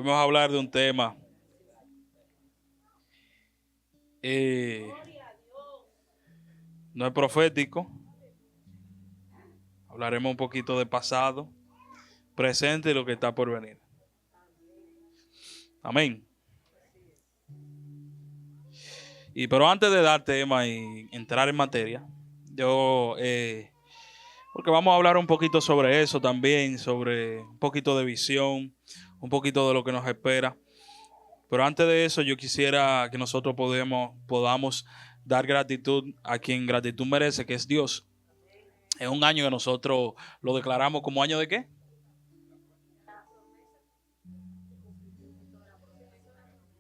Vamos a hablar de un tema no es profético. Hablaremos un poquito de pasado, presente y lo que está por venir. Amén. Pero antes de dar tema y entrar en materia, porque vamos a hablar un poquito sobre eso también, sobre un poquito de visión, un poquito de lo que nos espera. Pero antes de eso, yo quisiera que nosotros podamos dar gratitud a quien gratitud merece, que es Dios. Es un año que nosotros lo declaramos como año de ¿qué?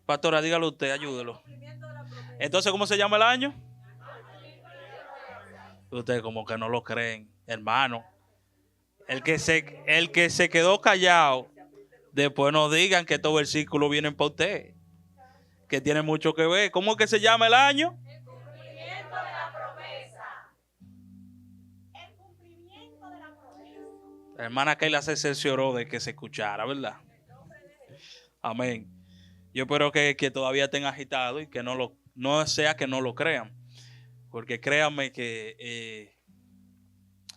Pastora, dígalo usted, ayúdelo. Entonces, ¿cómo se llama el año? Ustedes como que no lo creen, hermano. El que se quedó callado, después no digan que estos versículos vienen para usted, que tiene mucho que ver. ¿Cómo es que se llama el año? El cumplimiento de la promesa. El cumplimiento de la promesa. La hermana Keila se cercioró de que se escuchara, ¿verdad? Amén. Yo espero que todavía estén agitados y que no sea que no lo crean. Porque créanme que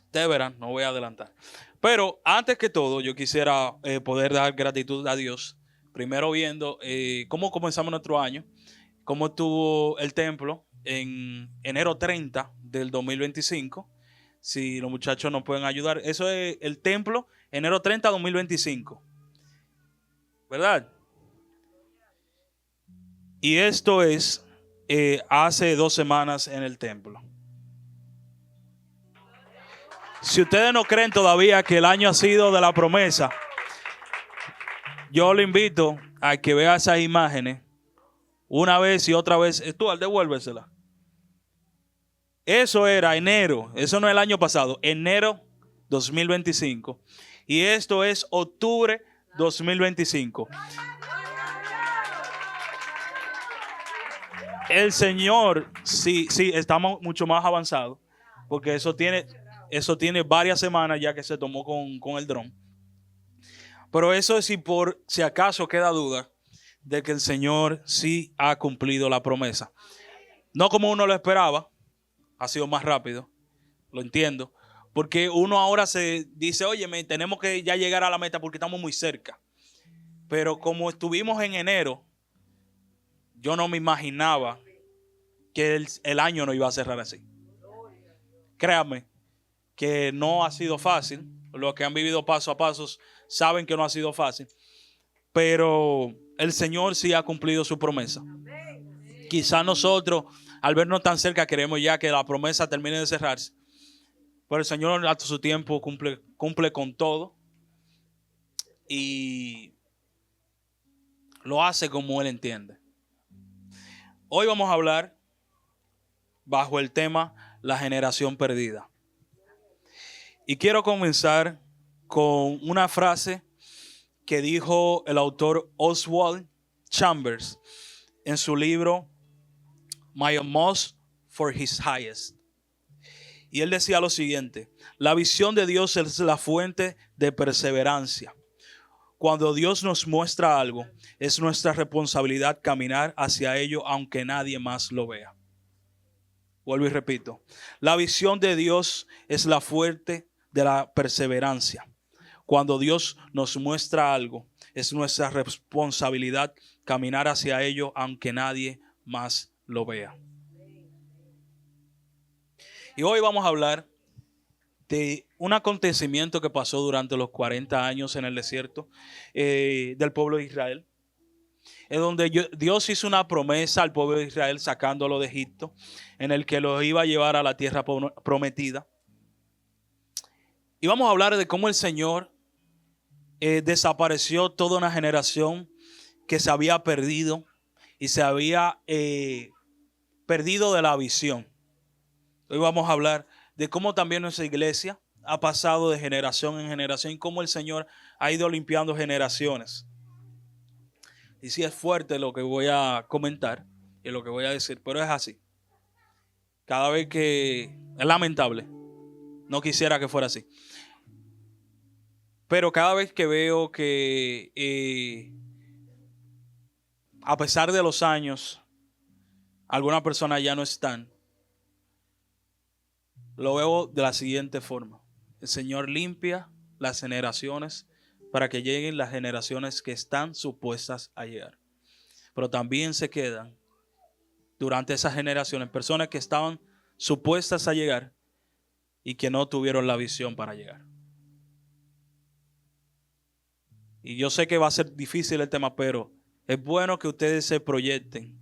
ustedes verán, no voy a adelantar. Pero antes que todo, yo quisiera poder dar gratitud a Dios. Primero viendo cómo comenzamos nuestro año, cómo estuvo el templo en enero 30 del 2025. Si los muchachos nos pueden ayudar. Eso es el templo, enero 30 2025. ¿Verdad? Y esto es hace 2 semanas en el templo. Si ustedes no creen todavía que el año ha sido de la promesa, yo le invito a que vea esas imágenes una vez y otra vez. Stuart, devuélvesela. Eso era enero, eso no es el año pasado, enero 2025. Y esto es octubre 2025. El Señor, sí, estamos mucho más avanzados, porque eso tiene varias semanas ya que se tomó con el dron. Pero eso es por si acaso queda duda de que el Señor sí ha cumplido la promesa. No como uno lo esperaba, ha sido más rápido, lo entiendo. Porque uno ahora se dice, oye, tenemos que ya llegar a la meta porque estamos muy cerca. Pero como estuvimos en enero, yo no me imaginaba que el año no iba a cerrar así. Créanme que no ha sido fácil. Los que han vivido paso a paso saben que no ha sido fácil. Pero el Señor sí ha cumplido su promesa. Quizás nosotros, al vernos tan cerca, queremos ya que la promesa termine de cerrarse. Pero el Señor a su tiempo cumple con todo. Y lo hace como Él entiende. Hoy vamos a hablar bajo el tema la generación perdida. Y quiero comenzar con una frase que dijo el autor Oswald Chambers en su libro My Most for His Highest. Y él decía lo siguiente: la visión de Dios es la fuente de perseverancia. Cuando Dios nos muestra algo, es nuestra responsabilidad caminar hacia ello aunque nadie más lo vea. Vuelvo y repito. La visión de Dios es la fuente de la perseverancia. Cuando Dios nos muestra algo, es nuestra responsabilidad caminar hacia ello aunque nadie más lo vea. Y hoy vamos a hablar de un acontecimiento que pasó durante los 40 años en el desierto del pueblo de Israel, en donde Dios hizo una promesa al pueblo de Israel sacándolo de Egipto, en el que los iba a llevar a la tierra prometida. Y vamos a hablar de cómo el Señor desapareció toda una generación que se había perdido y se había perdido de la visión. Hoy vamos a hablar de cómo también nuestra iglesia ha pasado de generación en generación y cómo el Señor ha ido limpiando generaciones. Y sí es fuerte lo que voy a comentar y lo que voy a decir, pero es así. Cada vez que es lamentable, no quisiera que fuera así. Pero cada vez que veo que a pesar de los años, algunas personas ya no están. Lo veo de la siguiente forma. El Señor limpia las generaciones para que lleguen las generaciones que están supuestas a llegar. Pero también se quedan durante esas generaciones personas que estaban supuestas a llegar y que no tuvieron la visión para llegar. Y yo sé que va a ser difícil el tema, pero es bueno que ustedes se proyecten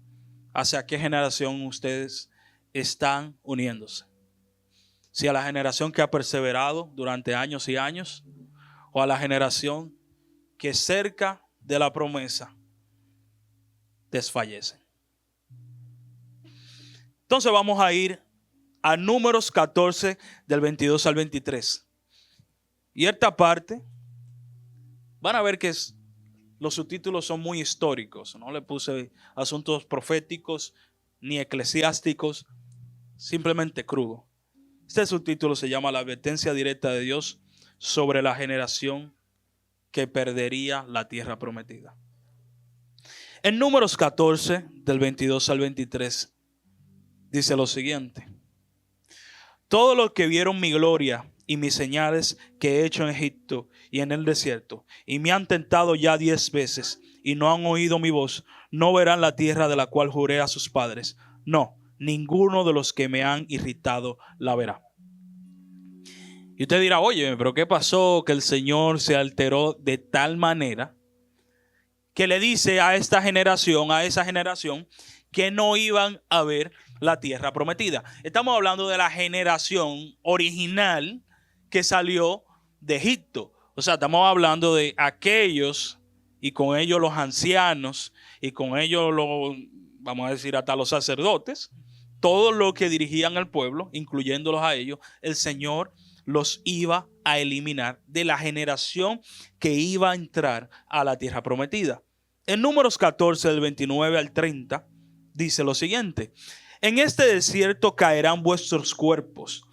hacia qué generación ustedes están uniéndose. Si a la generación que ha perseverado durante años y años, o a la generación que cerca de la promesa desfallece. Entonces vamos a ir a Números 14 del 22 al 23. Y esta parte, van a ver que los subtítulos son muy históricos. No le puse asuntos proféticos ni eclesiásticos, simplemente crudo. Este subtítulo se llama La advertencia directa de Dios sobre la generación que perdería la tierra prometida. En Números 14, del 22 al 23, dice lo siguiente: todos los que vieron mi gloria y mis señales que he hecho en Egipto y en el desierto, y me han tentado ya 10 veces, y no han oído mi voz, no verán la tierra de la cual juré a sus padres. No, ninguno de los que me han irritado la verá. Y usted dirá, oye, pero ¿qué pasó? Que el Señor se alteró de tal manera que le dice a esta generación, a esa generación, que no iban a ver la tierra prometida. Estamos hablando de la generación original que salió de Egipto. O sea, estamos hablando de aquellos, y con ellos los ancianos, y con ellos vamos a decir hasta los sacerdotes, todos los que dirigían al pueblo, incluyéndolos a ellos, el Señor los iba a eliminar de la generación que iba a entrar a la tierra prometida. En Números 14, del 29 al 30, dice lo siguiente: en este desierto caerán vuestros cuerpos,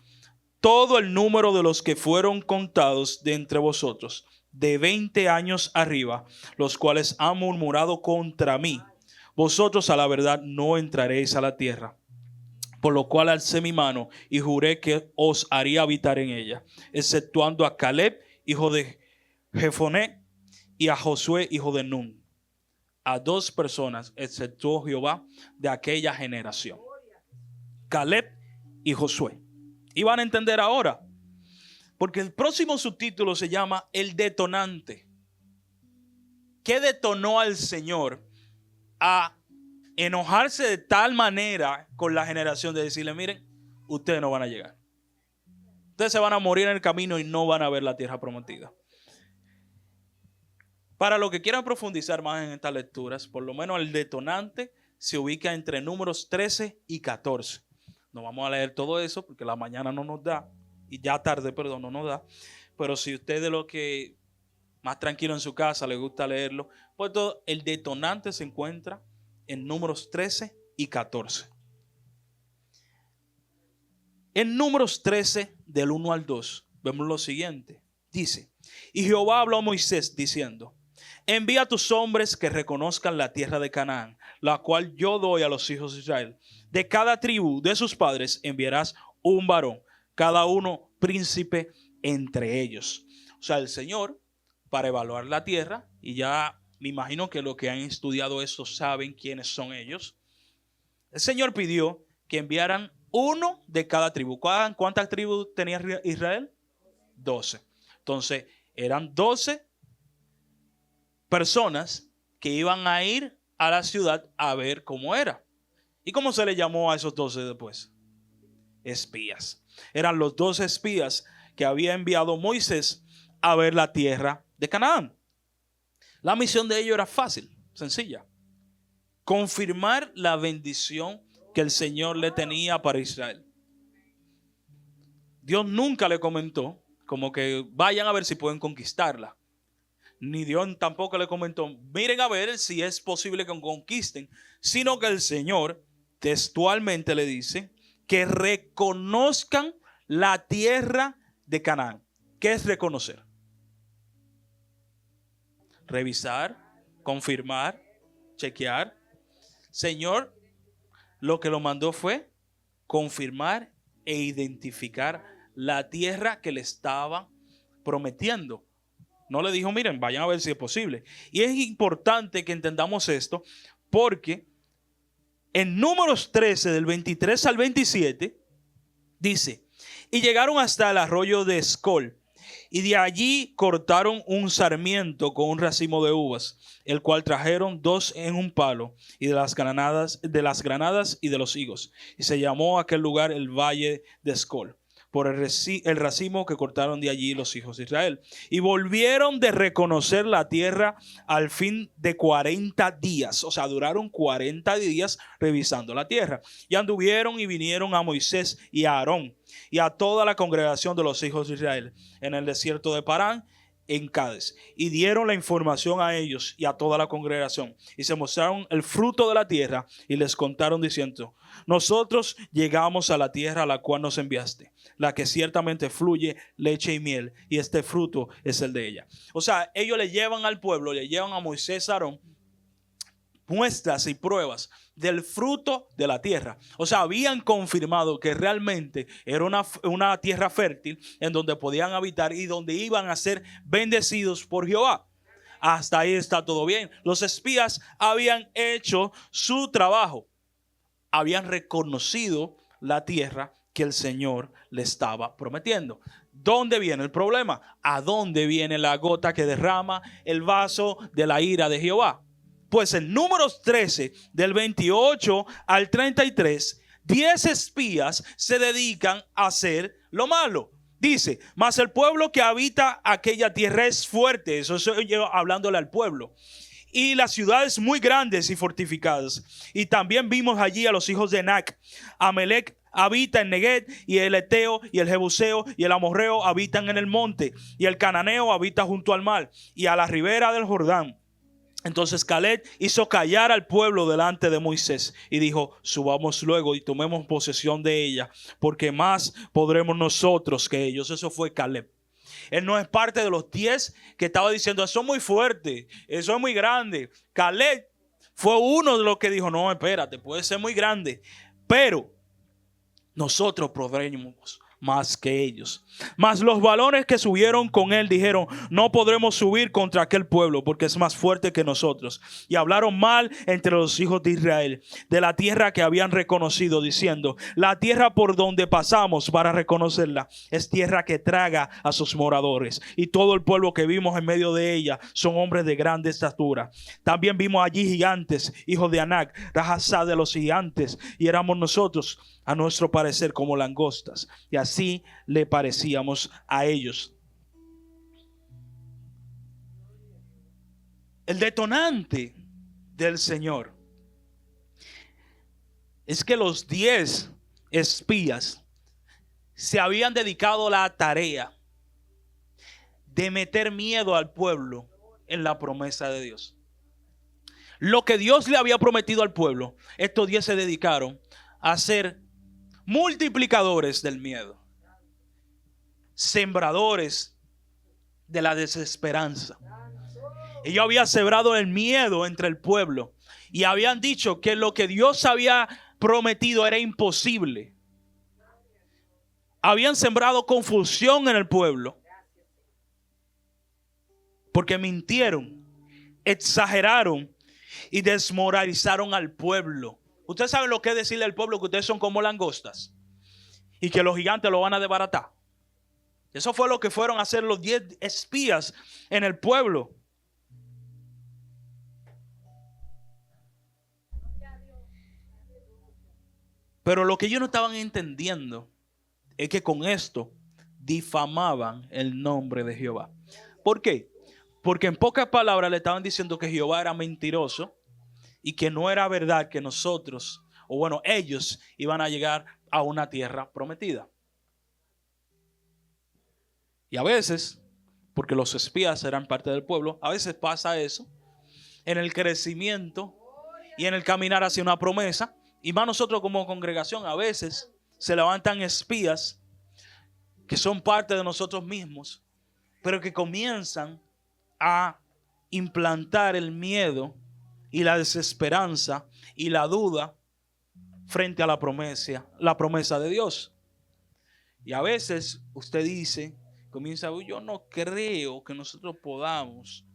todo el número de los que fueron contados de entre vosotros, de 20 años arriba, los cuales han murmurado contra mí. Vosotros a la verdad no entraréis a la tierra, por lo cual alcé mi mano y juré que os haría habitar en ella, exceptuando a Caleb, hijo de Jefoné, y a Josué, hijo de Nun. A 2 personas exceptuó Jehová de aquella generación: Caleb y Josué. Y van a entender ahora, porque el próximo subtítulo se llama El detonante. ¿Qué detonó al Señor a enojarse de tal manera con la generación de decirle, miren, ustedes no van a llegar, ustedes se van a morir en el camino y no van a ver la tierra prometida? Para los que quieran profundizar más en estas lecturas, por lo menos el detonante se ubica entre Números 13 y 14. No vamos a leer todo eso porque la mañana no nos da, y ya tarde, perdón, no nos da. Pero si usted de lo que más tranquilo en su casa le gusta leerlo, pues todo el detonante se encuentra en Números 13 y 14. En Números 13, del 1 al 2, vemos lo siguiente. Dice: y Jehová habló a Moisés diciendo: envía a tus hombres que reconozcan la tierra de Canaán, la cual yo doy a los hijos de Israel. De cada tribu de sus padres enviarás un varón, cada uno príncipe entre ellos. O sea, el Señor, para evaluar la tierra, y ya me imagino que los que han estudiado eso saben quiénes son ellos, el Señor pidió que enviaran uno de cada tribu. ¿Cuántas tribus tenía Israel? 12. Entonces, eran 12 personas que iban a ir a la ciudad a ver cómo era. ¿Y cómo se le llamó a esos 12 después? Espías. Eran los 12 espías que había enviado Moisés a ver la tierra de Canaán. La misión de ellos era fácil, sencilla: confirmar la bendición que el Señor le tenía para Israel. Dios nunca le comentó como que vayan a ver si pueden conquistarla. Ni Dios tampoco le comentó, miren a ver si es posible que conquisten, sino que el Señor textualmente le dice que reconozcan la tierra de Canaán. ¿Qué es reconocer? Revisar, confirmar, chequear. Señor lo que lo mandó fue confirmar e identificar la tierra que le estaba prometiendo. No le dijo, miren, vayan a ver si es posible. Y es importante que entendamos esto porque en Números 13, del 23 al 27, dice, y llegaron hasta el arroyo de Escol, y de allí cortaron un sarmiento con un racimo de uvas, el cual trajeron 2 en un palo, y de las granadas y de los higos. Y se llamó aquel lugar el Valle de Escol, por el racimo que cortaron de allí los hijos de Israel. Y volvieron de reconocer la tierra al fin de 40 días. O sea, duraron 40 días revisando la tierra. Y anduvieron y vinieron a Moisés y a Aarón y a toda la congregación de los hijos de Israel en el desierto de Parán, en Cádiz, y dieron la información a ellos y a toda la congregación, y se mostraron el fruto de la tierra, y les contaron diciendo, nosotros llegamos a la tierra a la cual nos enviaste, la que ciertamente fluye leche y miel, y este fruto es el de ella. O sea, ellos le llevan al pueblo, le llevan a Moisés, a Aarón, muestras y pruebas del fruto de la tierra. O sea, habían confirmado que realmente era una tierra fértil en donde podían habitar y donde iban a ser bendecidos por Jehová. Hasta ahí está todo bien. Los espías habían hecho su trabajo. Habían reconocido la tierra que el Señor le estaba prometiendo. ¿Dónde viene el problema? ¿A dónde viene la gota que derrama el vaso de la ira de Jehová? Pues en Números 13, del 28 al 33, 10 espías se dedican a hacer lo malo. Dice, mas el pueblo que habita aquella tierra es fuerte. Eso estoy yo hablándole al pueblo. Y las ciudades muy grandes y fortificadas. Y también vimos allí a los hijos de Anac. Amalec habita en Negueb, y el Eteo y el Jebuseo y el Amorreo habitan en el monte, y el Cananeo habita junto al mar y a la ribera del Jordán. Entonces Caleb hizo callar al pueblo delante de Moisés y dijo, subamos luego y tomemos posesión de ella, porque más podremos nosotros que ellos. Eso fue Caleb. Él no es parte de los 10 que estaba diciendo, eso es muy fuerte, eso es muy grande. Caleb fue uno de los que dijo, no, espérate, puede ser muy grande, pero nosotros podremos más que ellos. Mas los varones que subieron con él dijeron, no podremos subir contra aquel pueblo porque es más fuerte que nosotros. Y hablaron mal entre los hijos de Israel de la tierra que habían reconocido, diciendo, la tierra por donde pasamos para reconocerla es tierra que traga a sus moradores, y todo el pueblo que vimos en medio de ella son hombres de grande estatura. También vimos allí gigantes, hijos de Anac, Rajasá de los gigantes, y éramos nosotros a nuestro parecer como langostas, y así le parecíamos a ellos. El detonante del Señor es que los 10 espías se habían dedicado a la tarea de meter miedo al pueblo en la promesa de Dios. Lo que Dios le había prometido al pueblo, estos 10 se dedicaron a ser multiplicadores del miedo, sembradores de la desesperanza. Ellos habían sembrado el miedo entre el pueblo y habían dicho que lo que Dios había prometido era imposible. Habían sembrado confusión en el pueblo porque mintieron, exageraron y desmoralizaron al pueblo. Ustedes saben lo que es decirle al pueblo que ustedes son como langostas y que los gigantes lo van a desbaratar. Eso fue lo que fueron a hacer los 10 espías en el pueblo. Pero lo que ellos no estaban entendiendo es que con esto difamaban el nombre de Jehová. ¿Por qué? Porque en pocas palabras le estaban diciendo que Jehová era mentiroso y que no era verdad que nosotros, o bueno, ellos iban a llegar a una tierra prometida. Y a veces, porque los espías eran parte del pueblo, a veces pasa eso en el crecimiento y en el caminar hacia una promesa. Y más nosotros como congregación, a veces se levantan espías que son parte de nosotros mismos, pero que comienzan a implantar el miedo y la desesperanza y la duda frente a la promesa de Dios. Y a veces usted dice, comienza, yo no creo que nosotros podamos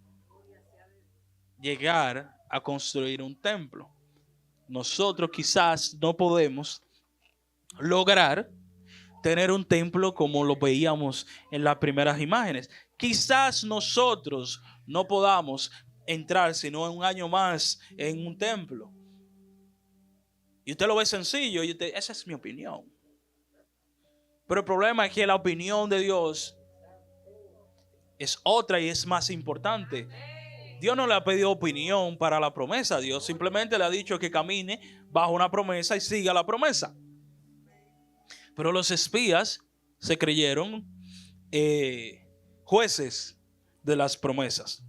llegar a construir un templo. Nosotros quizás no podemos lograr tener un templo como lo veíamos en las primeras imágenes. Quizás nosotros no podamos entrar sino en un año más en un templo. Y usted lo ve sencillo y usted, esa es mi opinión. Pero el problema es que la opinión de Dios es otra y es más importante. Dios no le ha pedido opinión para la promesa. Dios simplemente le ha dicho que camine bajo una promesa y siga la promesa. Pero los espías se creyeron jueces de las promesas.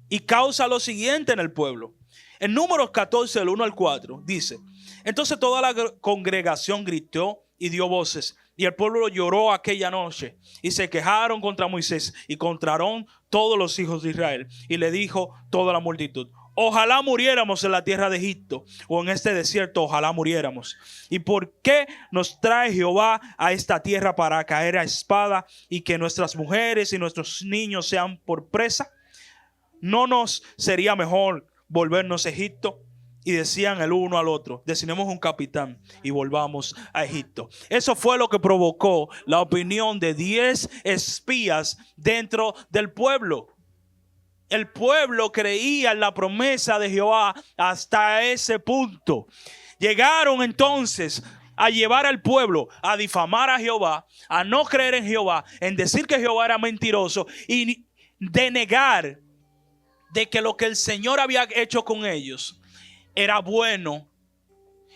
Y causa lo siguiente en el pueblo. En Números 14, del 1 al 4, dice: entonces toda la congregación gritó y dio voces, y el pueblo lloró aquella noche, y se quejaron contra Moisés y contra Aarón todos los hijos de Israel. Y le dijo toda la multitud: ojalá muriéramos en la tierra de Egipto, o en este desierto, ojalá muriéramos. ¿Y por qué nos trae Jehová a esta tierra para caer a espada y que nuestras mujeres y nuestros niños sean por presa? ¿No nos sería mejor volvernos a Egipto? Y decían el uno al otro: designemos un capitán y volvamos a Egipto. Eso fue lo que provocó la opinión de 10 espías dentro del pueblo. El pueblo creía en la promesa de Jehová hasta ese punto. Llegaron entonces a llevar al pueblo a difamar a Jehová, a no creer en Jehová, en decir que Jehová era mentiroso y de negar de que lo que el Señor había hecho con ellos era bueno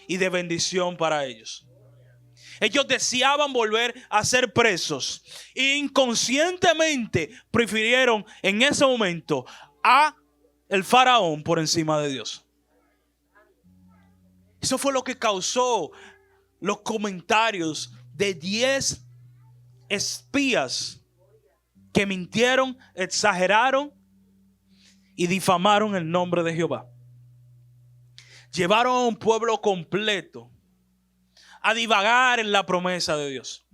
y de bendición para ellos. Ellos deseaban volver a ser presos e inconscientemente prefirieron en ese momento a el faraón por encima de Dios. Eso fue lo que causó los comentarios de 10 espías que mintieron, exageraron y difamaron el nombre de Jehová. Llevaron a un pueblo completo a divagar en la promesa de Dios,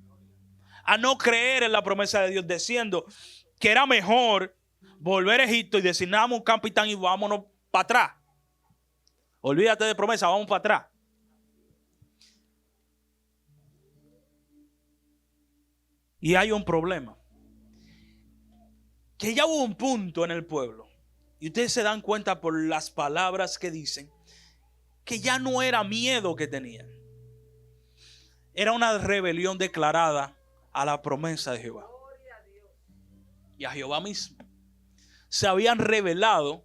a no creer en la promesa de Dios, diciendo que era mejor volver a Egipto y designamos un capitán y vámonos para atrás. Olvídate de promesa, vamos para atrás. Y hay un problema, que ya hubo un punto en el pueblo, y ustedes se dan cuenta por las palabras que dicen, que ya no era miedo que tenían. Era una rebelión declarada a la promesa de Jehová. Y a Jehová mismo. Se habían rebelado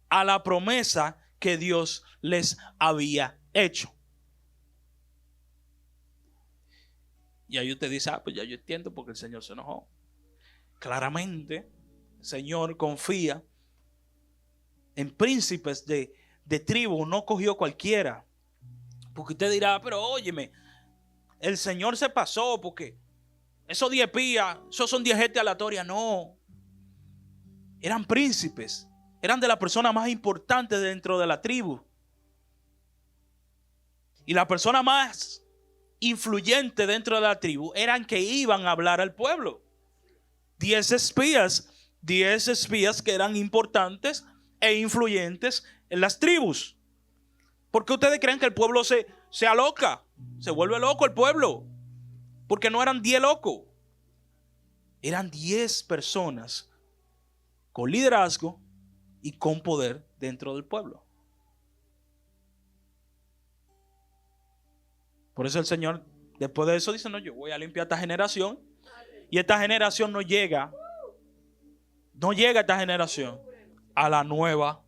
a la promesa que Dios les había hecho. Y ahí usted dice, pues ya yo entiendo porque el Señor se enojó. Claramente, el Señor confía en príncipes de tribu, no cogió cualquiera. Porque usted dirá, pero óyeme, el Señor se pasó porque esos 10 espías, esos son 10 gente aleatoria. No, eran príncipes, eran de las personas más importantes dentro de la tribu. Y la persona más influyente dentro de la tribu eran que iban a hablar al pueblo. 10 espías que eran importantes e influyentes en las tribus. ¿Por qué ustedes creen que el pueblo se aloca? Se vuelve loco el pueblo. Porque no eran 10 locos. Eran 10 personas con liderazgo y con poder dentro del pueblo. Por eso el Señor, después de eso, dice, no, yo voy a limpiar esta generación. Y esta generación no llega esta generación a la nueva,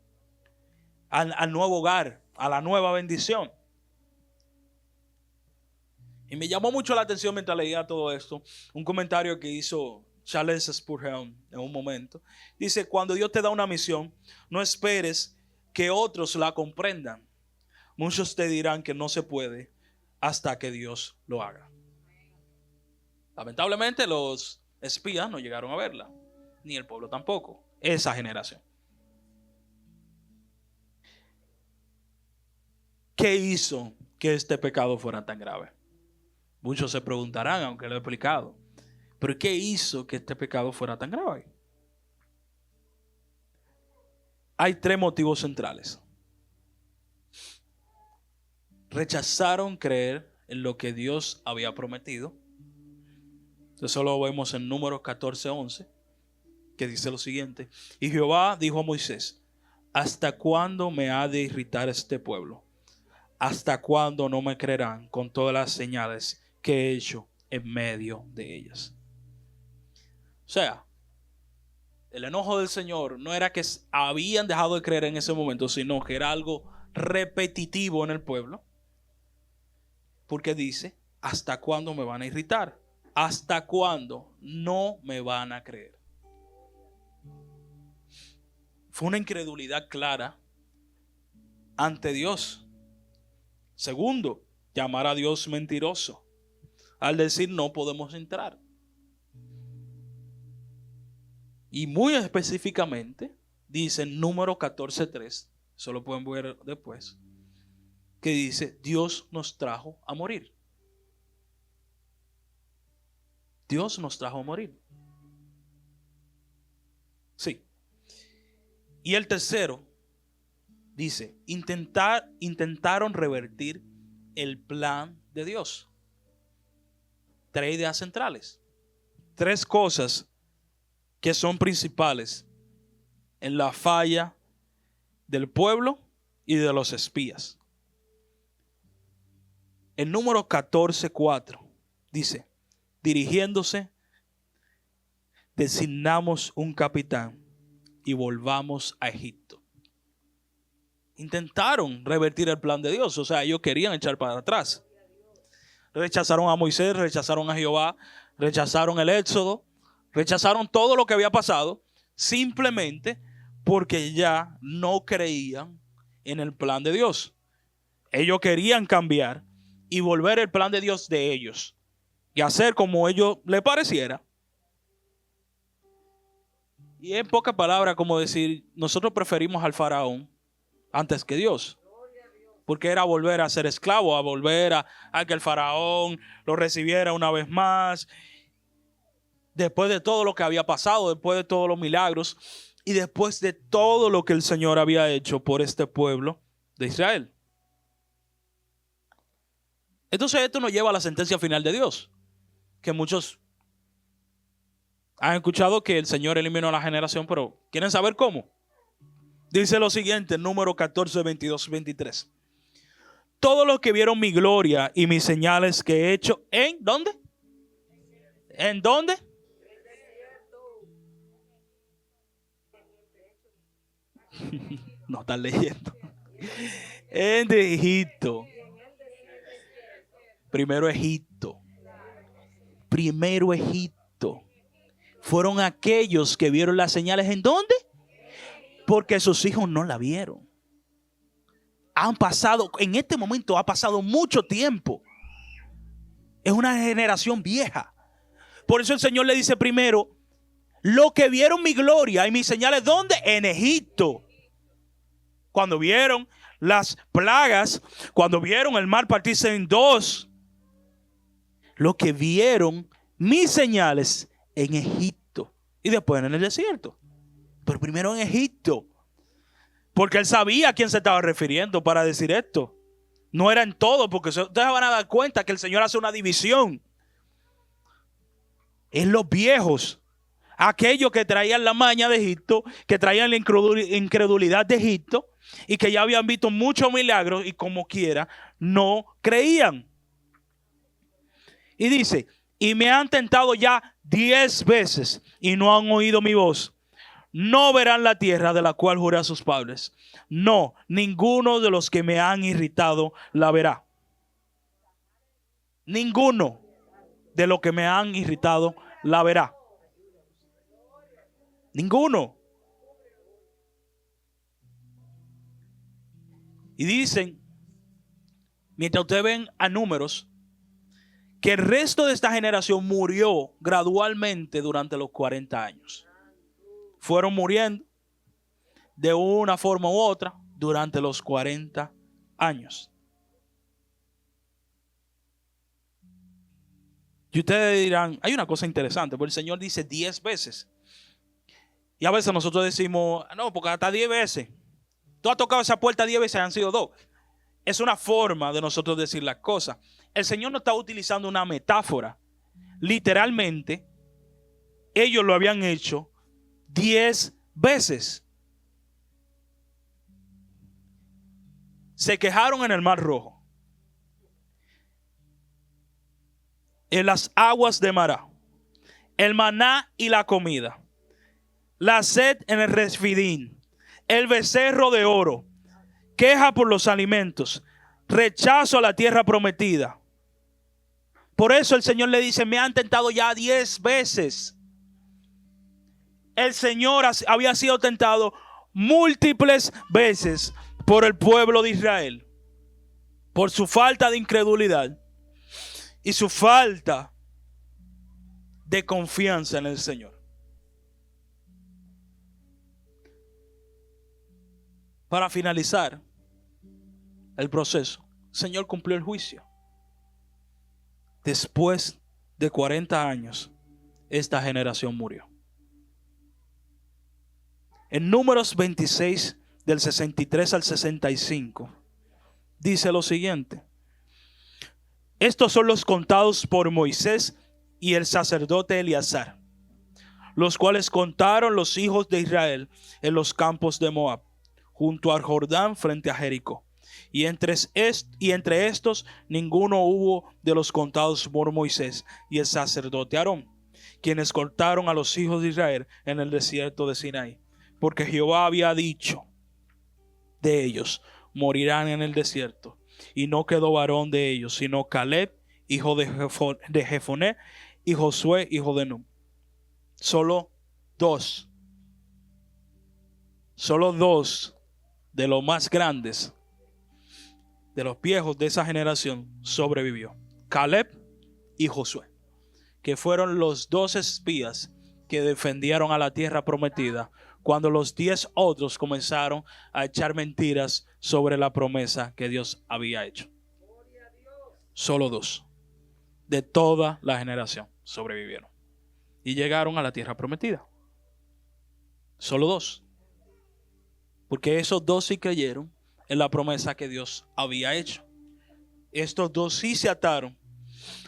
al nuevo hogar, a la nueva bendición. Y me llamó mucho la atención mientras leía todo esto, un comentario que hizo Charles Spurgeon en un momento. Dice, cuando Dios te da una misión, no esperes que otros la comprendan. Muchos te dirán que no se puede hasta que Dios lo haga. Lamentablemente los espías no llegaron a verla, ni el pueblo tampoco, esa generación. ¿qué hizo que este pecado fuera tan grave? Muchos se preguntarán, aunque lo he explicado. ¿Pero qué hizo que este pecado fuera tan grave? Hay tres motivos centrales. Rechazaron creer en lo que Dios había prometido. Eso lo vemos en Números 14:11, que dice lo siguiente: y Jehová dijo a Moisés: ¿hasta cuándo me ha de irritar este pueblo? ¿Hasta cuándo no me creerán con todas las señales que he hecho en medio de ellas? O sea, el enojo del Señor no era que habían dejado de creer en ese momento, sino que era algo repetitivo en el pueblo. Porque dice: ¿hasta cuándo me van a irritar? ¿Hasta cuándo no me van a creer? Fue una incredulidad clara ante Dios. Segundo, llamar a Dios mentiroso al decir no podemos entrar. Y muy específicamente dice en Número 14:3, eso lo pueden ver después, que dice: Dios nos trajo a morir. Dios nos trajo a morir. Sí. Y el tercero dice: intentaron revertir el plan de Dios. Tres ideas centrales. Tres cosas que son principales en la falla del pueblo y de los espías. En Número 14:4 dice: dirigiéndose, designamos un capitán y volvamos a Egipto. Intentaron revertir el plan de Dios, o sea, ellos querían echar para atrás. Rechazaron a Moisés, rechazaron a Jehová, rechazaron el éxodo, rechazaron todo lo que había pasado, simplemente porque ya no creían en el plan de Dios. Ellos querían cambiar y volver el plan de Dios de ellos y hacer como a ellos les pareciera. Y en pocas palabras, como decir, nosotros preferimos al faraón antes que Dios. Porque era volver a ser esclavo, a volver a que el faraón lo recibiera una vez más. Después de todo lo que había pasado, después de todos los milagros y después de todo lo que el Señor había hecho por este pueblo de Israel. Entonces esto nos lleva a la sentencia final de Dios, que muchos han escuchado que el Señor eliminó a la generación, pero ¿quieren saber cómo? Dice lo siguiente, Número 14, 22, 23. Todos los que vieron mi gloria y mis señales que he hecho, ¿en dónde? ¿En dónde? No están leyendo. En Egipto. Primero Egipto. Primero Egipto. Fueron aquellos que vieron las señales. ¿En dónde? Porque sus hijos no la vieron. Han pasado, en este momento ha pasado mucho tiempo. Es una generación vieja. Por eso el Señor le dice primero: los que vieron mi gloria y mis señales, ¿dónde? En Egipto. Cuando vieron las plagas, cuando vieron el mar partirse en dos, los que vieron mis señales en Egipto y después en el desierto. Pero primero en Egipto. Porque él sabía a quién se estaba refiriendo para decir esto. No era en todo, porque ustedes van a dar cuenta que el Señor hace una división. En los viejos, aquellos que traían la maña de Egipto, que traían la incredulidad de Egipto y que ya habían visto muchos milagros y como quiera no creían. Y dice: y me han tentado ya 10 veces y no han oído mi voz. No verán la tierra de la cual juré a sus padres. No, ninguno de los que me han irritado la verá. Ninguno de los que me han irritado la verá. Ninguno. Y dicen, mientras ustedes ven a Números, que el resto de esta generación murió gradualmente durante los 40 años. Fueron muriendo de una forma u otra durante los 40 años. Y ustedes dirán, hay una cosa interesante, porque el Señor dice 10 veces. Y a veces nosotros decimos, no, porque hasta 10 veces. Tú has tocado esa puerta 10 veces, han sido 2. Es una forma de nosotros decir las cosas. El Señor no está utilizando una metáfora. Literalmente, ellos lo habían hecho 10 veces. Se quejaron en el Mar Rojo, en las aguas de Mará, el maná y la comida, la sed en el Resfidín, el becerro de oro, queja por los alimentos, rechazo a la tierra prometida. Por eso el Señor le dice, me han tentado ya 10 veces. El Señor había sido tentado múltiples veces por el pueblo de Israel, por su falta de incredulidad y su falta de confianza en el Señor. Para finalizar el proceso, el Señor cumplió el juicio. Después de 40 años, esta generación murió. En Números 26, del 63 al 65, dice lo siguiente. Estos son los contados por Moisés y el sacerdote Eleazar, los cuales contaron los hijos de Israel en los campos de Moab, junto al Jordán frente a Jericó. Y entre estos ninguno hubo de los contados por Moisés y el sacerdote Aarón, quienes contaron a los hijos de Israel en el desierto de Sinaí. Porque Jehová había dicho de ellos, morirán en el desierto. Y no quedó varón de ellos, sino Caleb, hijo de Jefoné, y Josué, hijo de Nun. Solo dos de los más grandes, de los viejos de esa generación, sobrevivió. Caleb y Josué, que fueron los 2 espías que defendieron a la tierra prometida, cuando los 10 otros comenzaron a echar mentiras sobre la promesa que Dios había hecho. Solo 2 de toda la generación sobrevivieron y llegaron a la tierra prometida. Solo 2. Porque esos 2 sí creyeron en la promesa que Dios había hecho. Estos 2 sí se ataron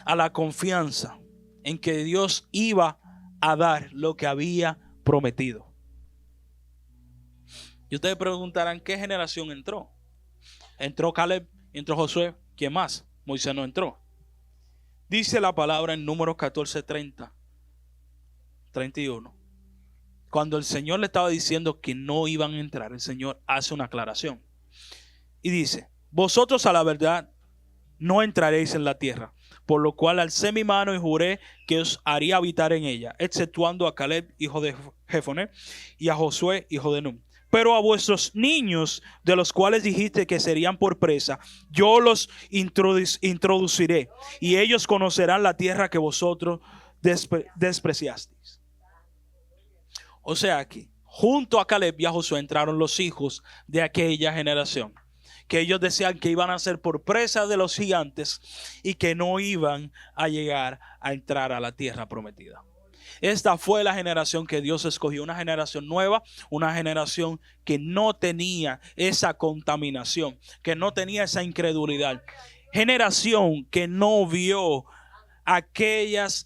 a la confianza en que Dios iba a dar lo que había prometido. Y ustedes preguntarán, ¿qué generación entró? Entró Caleb, entró Josué, ¿quién más? Moisés no entró. Dice la palabra en Números 14:31. Cuando el Señor le estaba diciendo que no iban a entrar, el Señor hace una aclaración. Y dice, vosotros a la verdad no entraréis en la tierra, por lo cual alcé mi mano y juré que os haría habitar en ella, exceptuando a Caleb, hijo de Jefoné, y a Josué, hijo de Nun. Pero a vuestros niños, de los cuales dijiste que serían por presa, yo los introduciré, y ellos conocerán la tierra que vosotros despreciasteis. O sea que junto a Caleb y a Josué entraron los hijos de aquella generación, que ellos decían que iban a ser por presa de los gigantes y que no iban a llegar a entrar a la tierra prometida. Esta fue la generación que Dios escogió, una generación nueva, una generación que no tenía esa contaminación, que no tenía esa incredulidad. Generación que no vio aquellos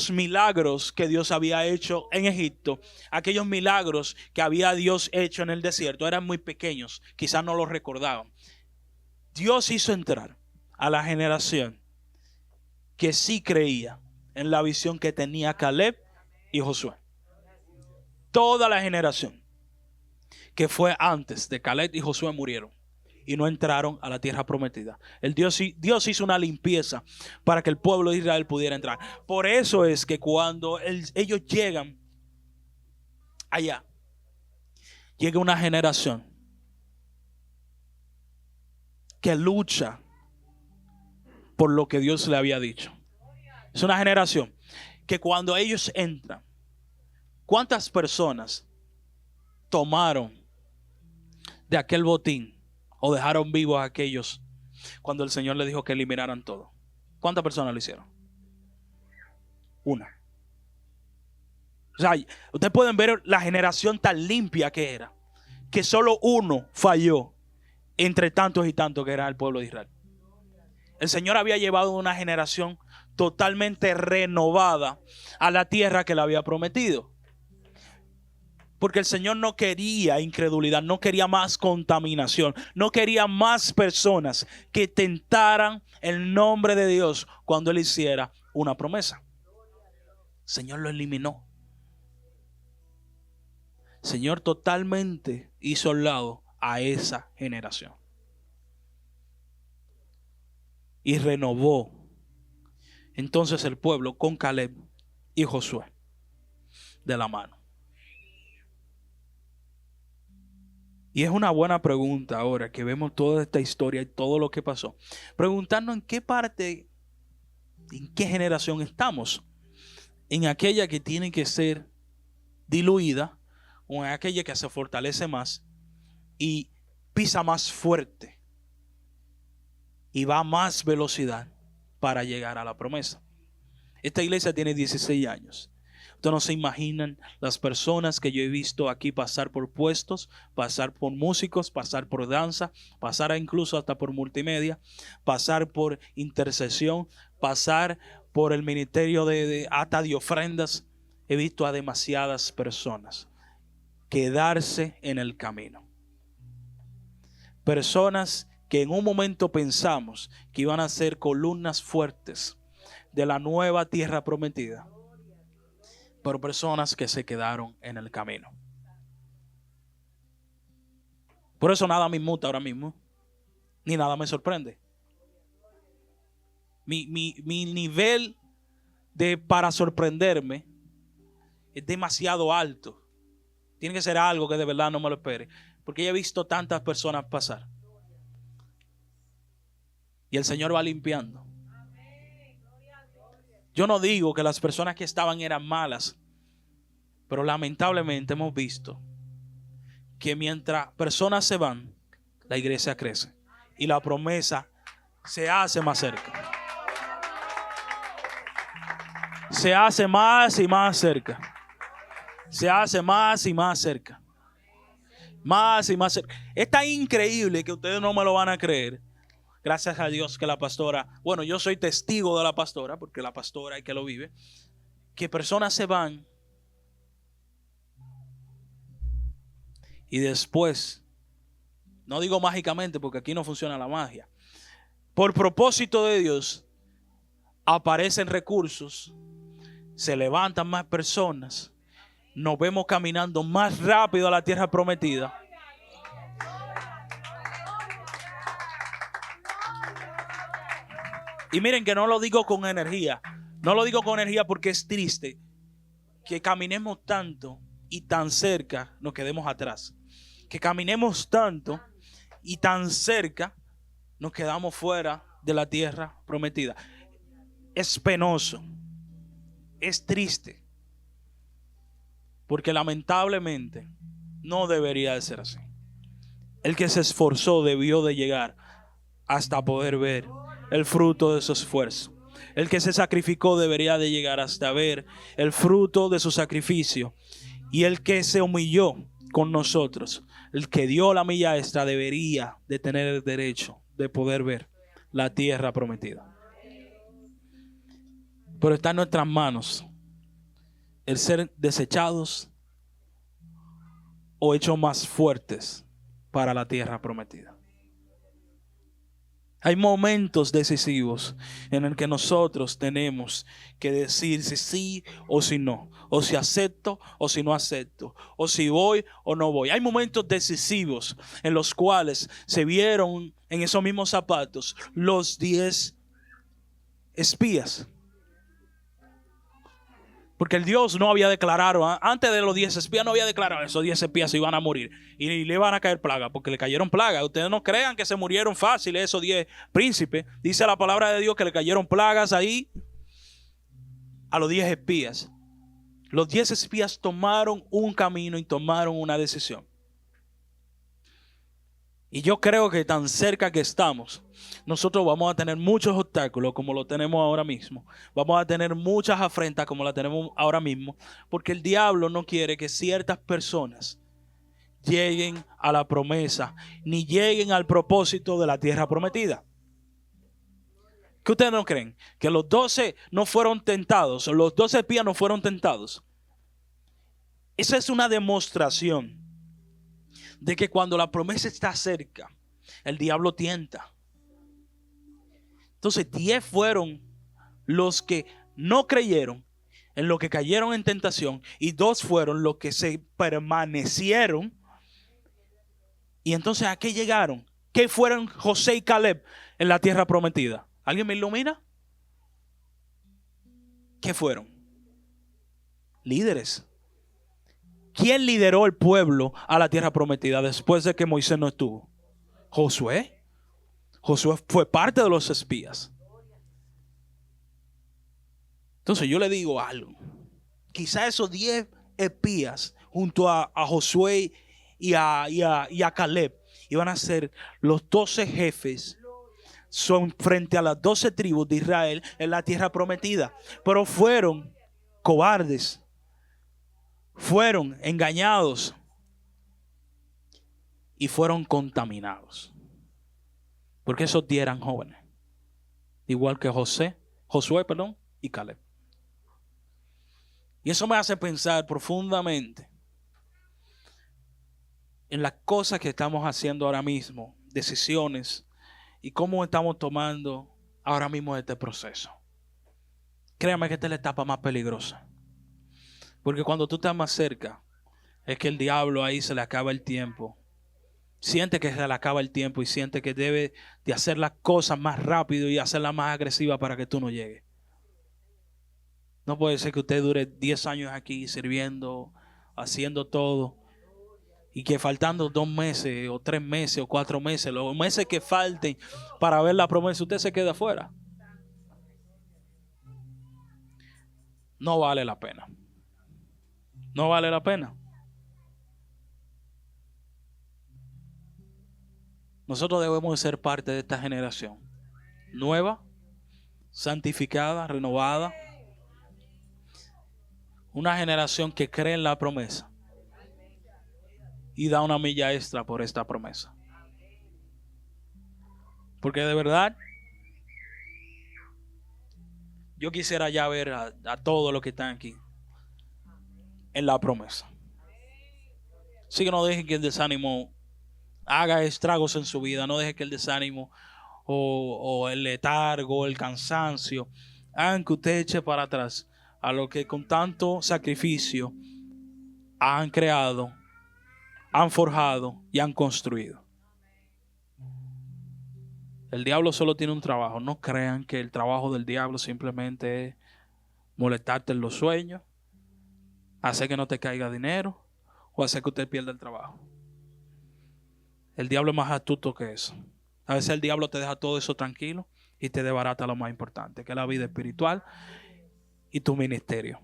milagros que Dios había hecho en Egipto, aquellos milagros que había Dios hecho en el desierto. Eran muy pequeños, quizás no los recordaban. Dios hizo entrar a la generación que sí creía en la visión que tenía Caleb y Josué. Toda la generación que fue antes de Caleb y Josué murieron y no entraron a la tierra prometida. Dios hizo una limpieza para que el pueblo de Israel pudiera entrar. Por eso es que cuando ellos llegan allá, llega una generación que lucha por lo que Dios le había dicho. Es una generación que cuando ellos entran, ¿cuántas personas tomaron de aquel botín o dejaron vivos a aquellos cuando el Señor les dijo que eliminaran todo? ¿Cuántas personas lo hicieron? Una. O sea, ustedes pueden ver la generación tan limpia que era, que solo uno falló entre tantos y tantos que era el pueblo de Israel. El Señor había llevado una generación totalmente renovada a la tierra que le había prometido. Porque el Señor no quería incredulidad, no quería más contaminación, no quería más personas que tentaran el nombre de Dios cuando Él hiciera una promesa. El Señor lo eliminó. El Señor totalmente hizo al lado a esa generación. Y renovó entonces el pueblo con Caleb y Josué de la mano. Y es una buena pregunta ahora que vemos toda esta historia y todo lo que pasó. Preguntarnos en qué parte, en qué generación estamos. En aquella que tiene que ser diluida o en aquella que se fortalece más y pisa más fuerte y va a más velocidad para llegar a la promesa. Esta iglesia tiene 16 años. Ustedes no se imaginan las personas que yo he visto aquí pasar por puestos, pasar por músicos, pasar por danza, pasar incluso hasta por multimedia, pasar por intercesión, pasar por el ministerio de ofrendas. He visto a demasiadas personas quedarse en el camino. Personas que en un momento pensamos que iban a ser columnas fuertes de la nueva tierra prometida, pero personas que se quedaron en el camino. Por eso nada me inmuta ahora mismo, ni nada me sorprende. Mi nivel para sorprenderme es demasiado alto. Tiene que ser algo que de verdad no me lo espere, porque ya he visto tantas personas pasar. Y el Señor va limpiando. Yo no digo que las personas que estaban eran malas, pero lamentablemente hemos visto que mientras personas se van, la iglesia crece y la promesa se hace más cerca. Se hace más y más cerca. Se hace más y más cerca. Más y más cerca. Es tan increíble que ustedes no me lo van a creer. Gracias a Dios que la pastora, bueno, yo soy testigo de la pastora, porque la pastora es que lo vive, que personas se van y después, no digo mágicamente porque aquí no funciona la magia, por propósito de Dios, aparecen recursos, se levantan más personas, nos vemos caminando más rápido a la tierra prometida. Y miren que no lo digo con energía. No lo digo con energía porque es triste que caminemos tanto y tan cerca nos quedemos atrás. Que caminemos tanto y tan cerca nos quedamos fuera de la tierra prometida. Es penoso. Es triste. Porque lamentablemente no debería de ser así. El que se esforzó debió de llegar hasta poder ver el fruto de su esfuerzo. El que se sacrificó debería de llegar hasta ver el fruto de su sacrificio. Y el que se humilló con nosotros, el que dio la milla extra, debería de tener el derecho de poder ver la tierra prometida. Pero está en nuestras manos el ser desechados o hechos más fuertes para la tierra prometida. Hay momentos decisivos en el que nosotros tenemos que decir si sí o si no, o si acepto o si no acepto, o si voy o no voy. Hay momentos decisivos en los cuales se vieron en esos mismos zapatos los 10 espías. Porque el Dios no había declarado, antes de los 10 espías no había declarado, esos 10 espías se iban a morir y le iban a caer plagas, porque le cayeron plagas. Ustedes no crean que se murieron fácil esos 10 príncipes. Dice la palabra de Dios que le cayeron plagas ahí a los 10 espías. Los 10 espías tomaron un camino y tomaron una decisión. Y yo creo que tan cerca que estamos, nosotros vamos a tener muchos obstáculos como lo tenemos ahora mismo. Vamos a tener muchas afrentas como la tenemos ahora mismo. Porque el diablo no quiere que ciertas personas lleguen a la promesa, ni lleguen al propósito de la tierra prometida. ¿Qué ustedes no creen? Que los 12 no fueron tentados, o los 12 espías no fueron tentados. Esa es una demostración de que cuando la promesa está cerca, el diablo tienta. Entonces 10 fueron los que no creyeron, en lo que cayeron en tentación, y 2 fueron los que se permanecieron. Y entonces, ¿a qué llegaron? ¿Qué fueron José y Caleb en la tierra prometida? ¿Alguien me ilumina? ¿Qué fueron? Líderes. ¿Quién lideró el pueblo a la tierra prometida después de que Moisés no estuvo? Josué. Josué fue parte de los espías. Entonces yo le digo algo. Quizá esos 10 espías junto a Josué y a Caleb iban a ser los 12 jefes son frente a las 12 tribus de Israel en la tierra prometida. Pero fueron cobardes. Fueron engañados y fueron contaminados. Porque esos 10 eran jóvenes. Igual que Josué, y Caleb. Y eso me hace pensar profundamente en las cosas que estamos haciendo ahora mismo, decisiones, y cómo estamos tomando ahora mismo este proceso. Créame que esta es la etapa más peligrosa. Porque cuando tú estás más cerca, es que el diablo ahí se le acaba el tiempo. Siente que se le acaba el tiempo y siente que debe de hacer las cosas más rápido y hacerlas más agresivas para que tú no llegues. No puede ser que usted dure 10 años aquí sirviendo, haciendo todo, y que faltando 2 meses o 3 meses o 4 meses, los meses que falten para ver la promesa, usted se queda afuera. No vale la pena. No vale la pena. Nosotros debemos de ser parte de esta generación nueva, santificada, renovada. Una generación que cree en la promesa y da una milla extra por esta promesa. Porque de verdad, yo quisiera ya ver a todos los que están aquí en la promesa. Así que no dejen que el desánimo haga estragos en su vida. No dejen que el desánimo o el letargo o el cansancio hagan que usted eche para atrás a lo que con tanto sacrificio han creado, han forjado y han construido. El diablo solo tiene un trabajo. No crean que el trabajo del diablo simplemente es molestarte en los sueños, hacer que no te caiga dinero o hacer que usted pierda el trabajo. El diablo es más astuto que eso. A veces el diablo te deja todo eso tranquilo y te desbarata lo más importante, que es la vida espiritual y tu ministerio.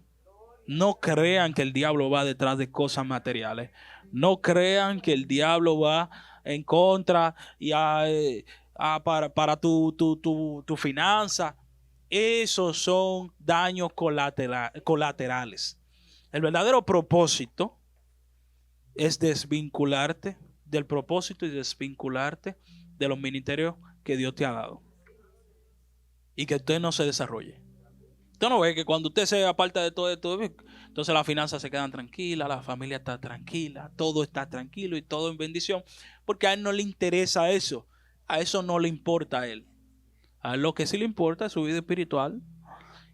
No crean que el diablo va detrás de cosas materiales. No crean que el diablo va en contra y para tu finanza. Esos son daños colaterales. El verdadero propósito es desvincularte del propósito y desvincularte de los ministerios que Dios te ha dado y que usted no se desarrolle. Usted no ve que cuando usted se aparta de todo esto, entonces las finanzas se quedan tranquilas, la familia está tranquila, todo está tranquilo y todo en bendición, porque a él no le interesa eso. A eso no le importa a él. A él lo que sí le importa es su vida espiritual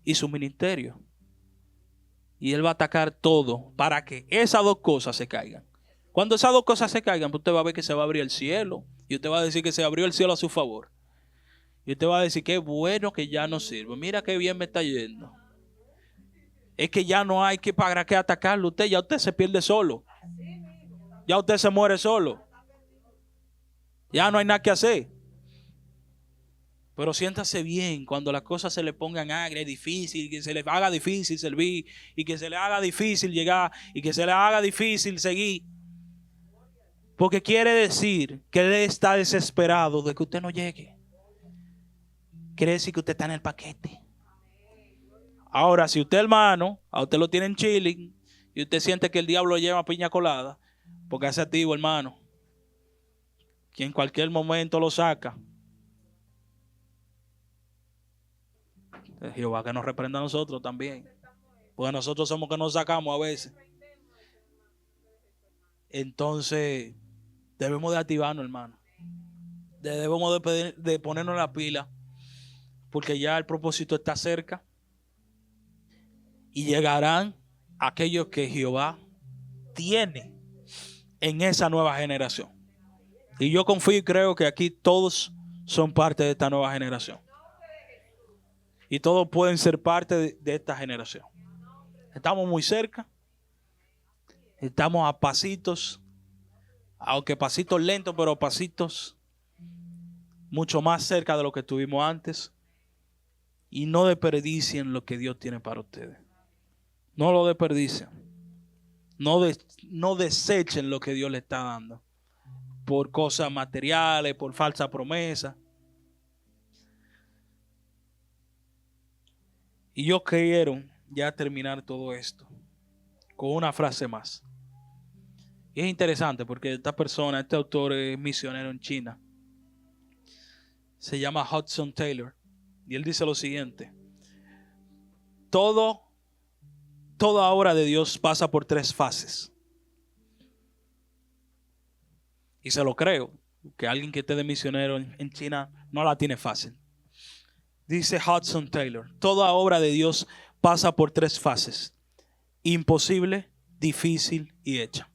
y su ministerio. Y él va a atacar todo para que esas dos cosas se caigan. Cuando esas dos cosas se caigan, pues usted va a ver que se va a abrir el cielo. Y usted va a decir que se abrió el cielo a su favor. Y usted va a decir, qué bueno que ya no sirve. Mira qué bien me está yendo. Es que ya no hay que para qué atacarlo. Ya usted se pierde solo. Ya usted se muere solo. Ya no hay nada que hacer. Pero siéntase bien cuando las cosas se le pongan agrias, difícil, que se le haga difícil servir y que se le haga difícil llegar y que se le haga difícil seguir. Porque quiere decir que Él está desesperado de que usted no llegue. Quiere decir que usted está en el paquete. Ahora, si usted, hermano, a usted lo tienen chilling y usted siente que el diablo lleva piña colada, porque es activo, hermano, que en cualquier momento lo saca. Jehová que nos reprenda a nosotros también. Porque nosotros somos que nos sacamos a veces. Entonces, debemos de activarnos, hermano. Debemos de ponernos la pila. Porque ya el propósito está cerca. Y llegarán aquellos que Jehová tiene en esa nueva generación. Y yo confío y creo que aquí todos son parte de esta nueva generación. Y todos pueden ser parte de esta generación. Estamos muy cerca. Estamos a pasitos. Aunque pasitos lentos, pero pasitos mucho más cerca de lo que estuvimos antes. Y no desperdicien lo que Dios tiene para ustedes. No lo desperdicien. No desechen lo que Dios le está dando. Por cosas materiales, por falsa promesa. Y yo quiero ya terminar todo esto con una frase más. Y es interesante porque esta persona, este autor es misionero en China. Se llama Hudson Taylor. Y él dice lo siguiente. Toda obra de Dios pasa por 3 fases. Y se lo creo, que alguien que esté de misionero en China no la tiene fácil. Dice Hudson Taylor, toda obra de Dios pasa por 3 fases. Imposible, difícil y hecha.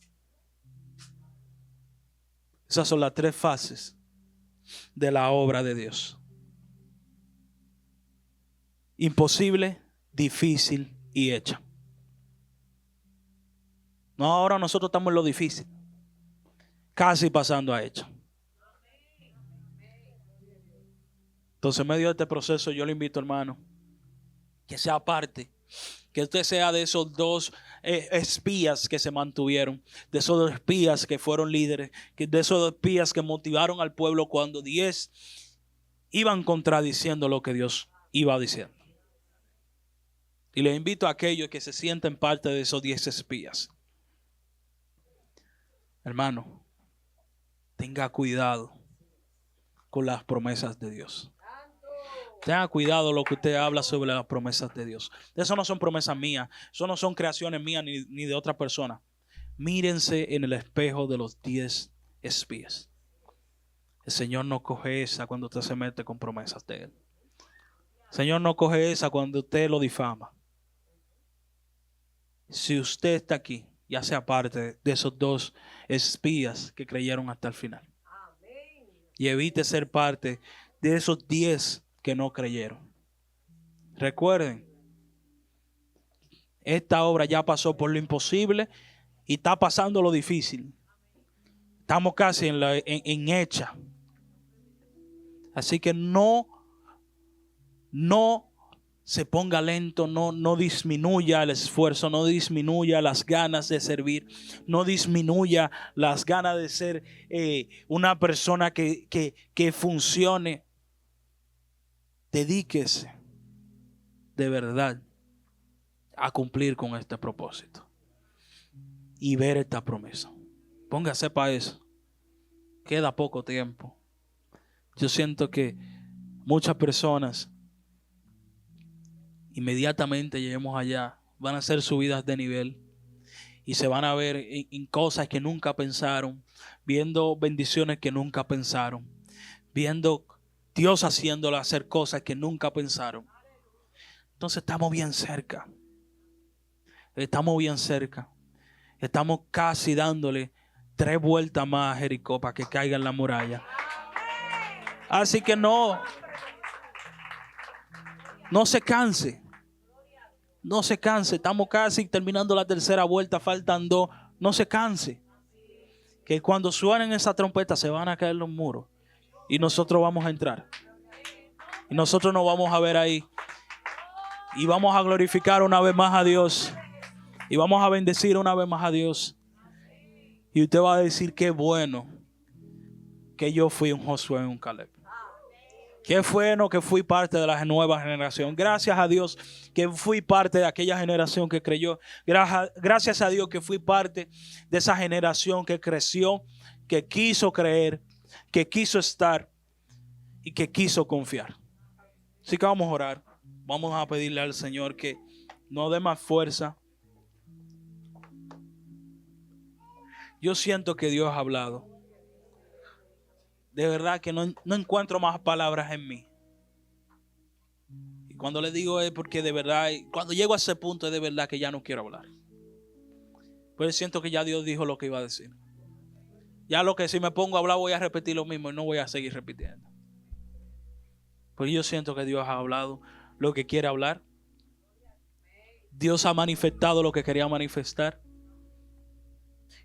Esas son las 3 fases de la obra de Dios. Imposible, difícil y hecha. No, ahora nosotros estamos en lo difícil. Casi pasando a hecha. Entonces, en medio de este proceso, yo le invito, hermano, que sea parte. Que usted sea de esos 2 espías que se mantuvieron. De esos 2 espías que fueron líderes. De esos 2 espías que motivaron al pueblo cuando 10 iban contradiciendo lo que Dios iba diciendo. Y les invito a aquellos que se sienten parte de esos 10 espías. Hermano, tenga cuidado con las promesas de Dios. Tenga cuidado lo que usted habla sobre las promesas de Dios. Eso no son promesas mías. Eso no son creaciones mías ni de otra persona. Mírense en el espejo de los 10 espías. El Señor no coge esa cuando usted se mete con promesas de Él. El Señor no coge esa cuando usted lo difama. Si usted está aquí, ya sea parte de esos 2 espías que creyeron hasta el final. Y evite ser parte de esos 10 que no creyeron. Recuerden, esta obra ya pasó por lo imposible y está pasando lo difícil. Estamos casi en hecha. Así que no se ponga lento, no disminuya el esfuerzo, no disminuya las ganas de servir, no disminuya las ganas de ser una persona que funcione. Dedíquese de verdad a cumplir con este propósito y ver esta promesa. Póngase para eso. Queda poco tiempo. Yo siento que muchas personas inmediatamente lleguemos allá van a hacer subidas de nivel y se van a ver en cosas que nunca pensaron, viendo bendiciones que nunca pensaron, viendo Dios haciéndolo hacer cosas que nunca pensaron. Entonces estamos bien cerca. Estamos bien cerca. Estamos casi dándole 3 vueltas más a Jericó para que caiga en la muralla. Así que no se canse. No se canse. Estamos casi terminando la 3ª vuelta. Faltan 2. No se canse. Que cuando suenen esa trompeta se van a caer los muros. Y nosotros vamos a entrar. Y nosotros nos vamos a ver ahí. Y vamos a glorificar una vez más a Dios. Y vamos a bendecir una vez más a Dios. Y usted va a decir, qué bueno que yo fui un Josué y un Caleb. Qué bueno que fui parte de la nueva generación. Gracias a Dios que fui parte de aquella generación que creyó. Gracias a Dios que fui parte de esa generación que creció, que quiso creer, que quiso estar y que quiso confiar. Así que vamos a orar. Vamos a pedirle al Señor que nos dé más fuerza. Yo siento que Dios ha hablado. De verdad que no encuentro más palabras en mí. Y cuando le digo es porque de verdad, cuando llego a ese punto es de verdad que ya no quiero hablar. Pues siento que ya Dios dijo lo que iba a decir. Ya lo que si me pongo a hablar voy a repetir lo mismo y no voy a seguir repitiendo. Pues yo siento que Dios ha hablado lo que quiere hablar. Dios ha manifestado lo que quería manifestar.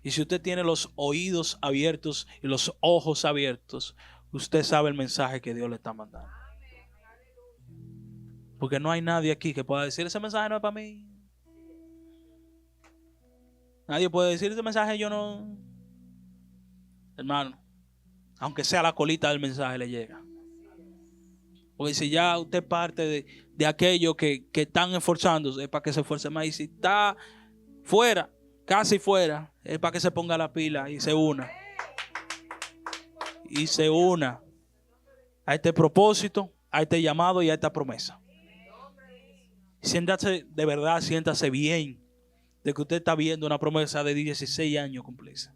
Y si usted tiene los oídos abiertos y los ojos abiertos, usted sabe el mensaje que Dios le está mandando. Porque no hay nadie aquí que pueda decir, ese mensaje no es para mí. Nadie puede decir, ese mensaje yo no. Hermano, aunque sea la colita del mensaje le llega. Porque si ya usted parte de aquello que están esforzándose, es para que se esfuerce más. Y si está fuera, casi fuera, es para que se ponga la pila y se una. Y se una a este propósito, a este llamado y a esta promesa. Siéntase, de verdad, siéntase bien de que usted está viendo una promesa de 16 años cumplirse.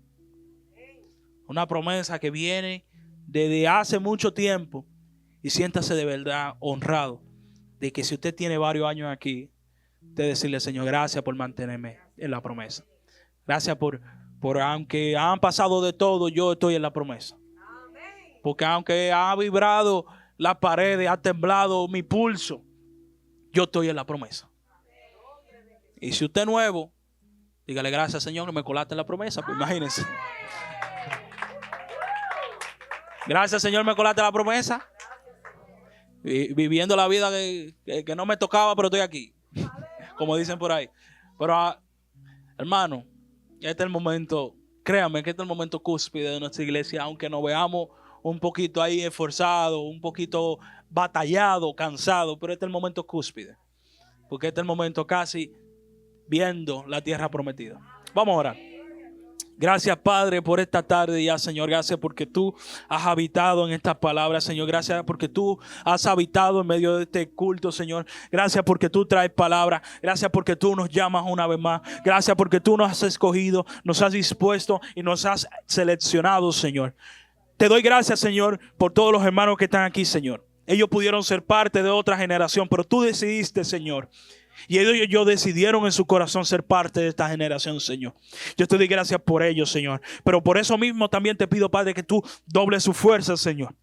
Una promesa que viene desde hace mucho tiempo. Y siéntase de verdad honrado de que si usted tiene varios años aquí, usted decirle, Señor, gracias por mantenerme en la promesa. Gracias por aunque han pasado de todo, yo estoy en la promesa. Porque aunque ha vibrado las paredes, ha temblado mi pulso, yo estoy en la promesa. Y si usted es nuevo, dígale gracias, Señor, que me colaste en la promesa. Pues imagínense. Gracias, Señor, me colaste en la promesa. Viviendo la vida que no me tocaba, pero estoy aquí. Como dicen por ahí. Pero, hermano, este es el momento, créanme que este es el momento cúspide de nuestra iglesia, aunque nos veamos un poquito ahí esforzados, un poquito batallado, cansado, pero este es el momento cúspide. Porque este es el momento casi viendo la tierra prometida. Vamos a orar. Gracias, Padre, por esta tarde ya, Señor. Gracias porque tú has habitado en estas palabras, Señor. Gracias porque tú has habitado en medio de este culto, Señor. Gracias porque tú traes palabras. Gracias porque tú nos llamas una vez más. Gracias porque tú nos has escogido, nos has dispuesto y nos has seleccionado, Señor. Te doy gracias, Señor, por todos los hermanos que están aquí, Señor. Ellos pudieron ser parte de otra generación, pero tú decidiste, Señor. Y ellos decidieron en su corazón ser parte de esta generación, Señor. Yo te doy gracias por ellos, Señor. Pero por eso mismo también te pido, Padre, que tú dobles su fuerza, Señor.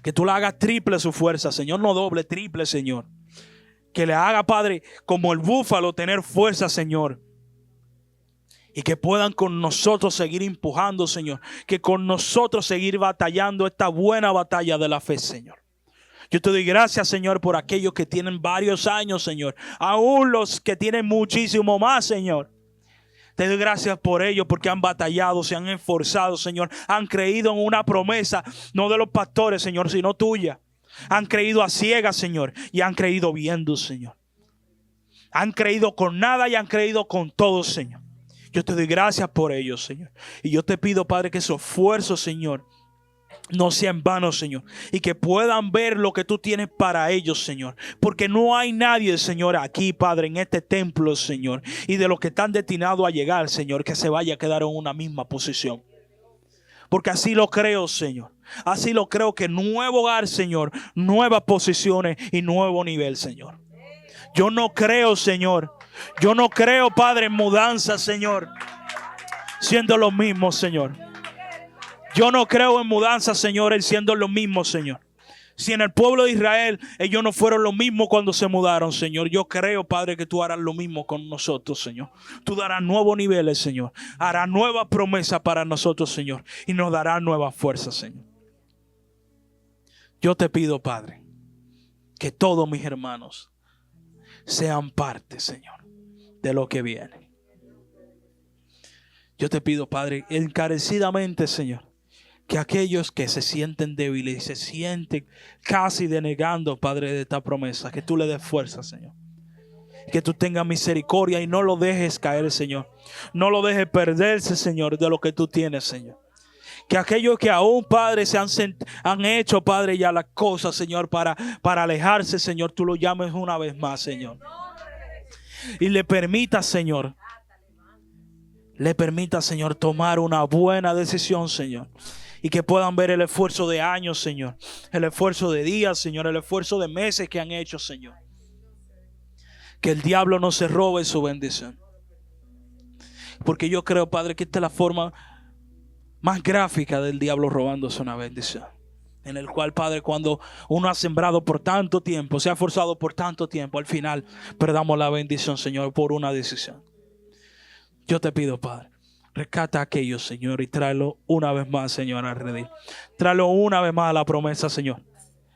Que tú la hagas triple su fuerza, Señor. No doble, triple, Señor. Que le haga, Padre, como el búfalo, tener fuerza, Señor. Y que puedan con nosotros seguir empujando, Señor. Que con nosotros seguir batallando esta buena batalla de la fe, Señor. Yo te doy gracias, Señor, por aquellos que tienen varios años, Señor. Aún los que tienen muchísimo más, Señor. Te doy gracias por ellos porque han batallado, se han esforzado, Señor. Han creído en una promesa, no de los pastores, Señor, sino tuya. Han creído a ciegas, Señor, y han creído viendo, Señor. Han creído con nada y han creído con todo, Señor. Yo te doy gracias por ellos, Señor. Y yo te pido, Padre, que esos esfuerzos, Señor, no sea en vano, Señor, y que puedan ver lo que tú tienes para ellos, Señor, porque no hay nadie, Señor, aquí, Padre, en este templo, Señor, y de los que están destinados a llegar, Señor, que se vaya a quedar en una misma posición, porque así lo creo, Señor. Así lo creo, que nuevo hogar, Señor, nuevas posiciones y nuevo nivel, Señor. Yo no creo, Señor, yo no creo, Padre, en mudanza, Señor, siendo lo mismo, Señor. Yo no creo en mudanza, Señor, él siendo lo mismo, Señor. Si en el pueblo de Israel ellos no fueron lo mismo cuando se mudaron, Señor, yo creo, Padre, que tú harás lo mismo con nosotros, Señor. Tú darás nuevos niveles, Señor. Harás nuevas promesas para nosotros, Señor. Y nos darás nuevas fuerzas, Señor. Yo te pido, Padre, que todos mis hermanos sean parte, Señor, de lo que viene. Yo te pido, Padre, encarecidamente, Señor, que aquellos que se sienten débiles y se sienten casi denegando, Padre, de esta promesa, que tú le des fuerza, Señor. Que tú tengas misericordia y no lo dejes caer, Señor. No lo dejes perderse, Señor, de lo que tú tienes, Señor. Que aquellos que aún, Padre, han hecho, Padre, ya las cosas, Señor, para alejarse, Señor, tú lo llames una vez más, Señor. Y le permitas, Señor, tomar una buena decisión, Señor. Y que puedan ver el esfuerzo de años, Señor. El esfuerzo de días, Señor. El esfuerzo de meses que han hecho, Señor. Que el diablo no se robe su bendición. Porque yo creo, Padre, que esta es la forma más gráfica del diablo robándose una bendición. En el cual, Padre, cuando uno ha sembrado por tanto tiempo, se ha forzado por tanto tiempo, al final perdamos la bendición, Señor, por una decisión. Yo te pido, Padre, rescata a aquellos, Señor, y tráelo una vez más, Señor, al redil. Tráelo una vez más a la promesa, Señor.